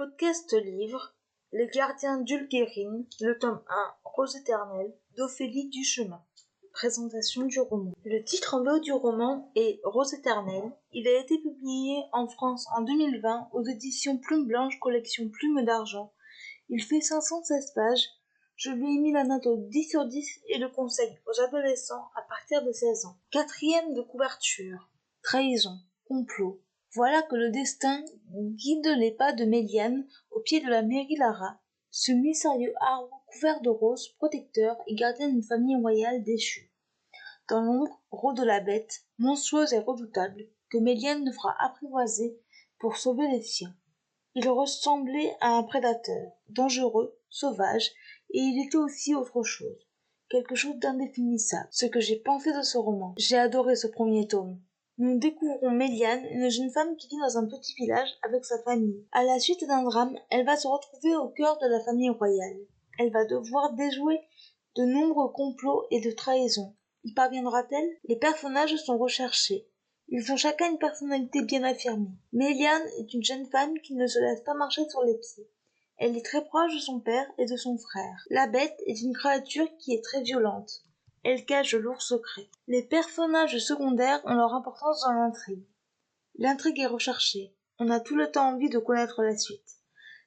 Podcast livre Les gardiens d'Ulguérine, le tome 1, Rose éternelle, d'Ophélie Duchemin. Présentation du roman. Le titre en VO du roman est Rose éternelle. Il a été publié en France en 2020 aux éditions Plume Blanche, collection Plume d'Argent. Il fait 516 pages. Je lui ai mis la note au 10 sur 10 et le conseille aux adolescents à partir de 16 ans. 4e de couverture. Trahison, complot. Voilà que le destin guide les pas de Méliane au pied de la mairie Lara, ce mystérieux arbre couvert de roses, protecteur et gardien d'une famille royale déchue. Dans l'ombre rôde la bête, monstrueuse et redoutable, que Méliane devra apprivoiser pour sauver les siens. Il ressemblait à un prédateur, dangereux, sauvage, et il était aussi autre chose, quelque chose d'indéfinissable. Ce que j'ai pensé de ce roman. J'ai adoré ce premier tome. Nous découvrons Méliane, une jeune femme qui vit dans un petit village avec sa famille. À la suite d'un drame, elle va se retrouver au cœur de la famille royale. Elle va devoir déjouer de nombreux complots et de trahisons. Y parviendra-t-elle? Les personnages sont recherchés. Ils ont chacun une personnalité bien affirmée. Méliane est une jeune femme qui ne se laisse pas marcher sur les pieds. Elle est très proche de son père et de son frère. La bête est une créature qui est très violente. Elle cache de lourds secrets. Les personnages secondaires ont leur importance dans l'intrigue. L'intrigue est recherchée. On a tout le temps envie de connaître la suite.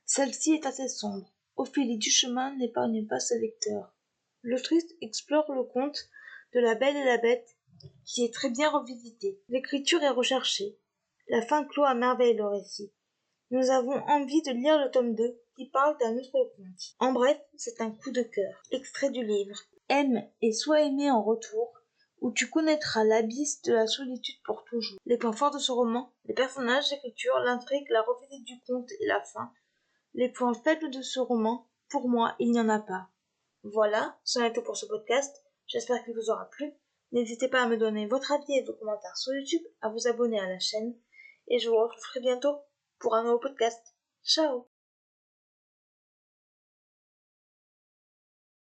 Celle-ci est assez sombre. Ophélie Duchemin n'épargne pas ses lecteurs. L'autrice explore le conte de La Belle et la Bête qui est très bien revisité. L'écriture est recherchée. La fin clôt à merveille le récit. Nous avons envie de lire le tome 2 qui parle d'un autre conte. En bref, c'est un coup de cœur. Extrait du livre. Aime et sois aimé en retour, où tu connaîtras l'abysse de la solitude pour toujours. Les points forts de ce roman, les personnages, l'écriture, l'intrigue, la revisite du conte et la fin. Les points faibles de ce roman, pour moi, il n'y en a pas. Voilà, c'en est tout pour ce podcast. J'espère qu'il vous aura plu. N'hésitez pas à me donner votre avis et vos commentaires sur YouTube, à vous abonner à la chaîne, et je vous retrouve très bientôt pour un nouveau podcast. Ciao!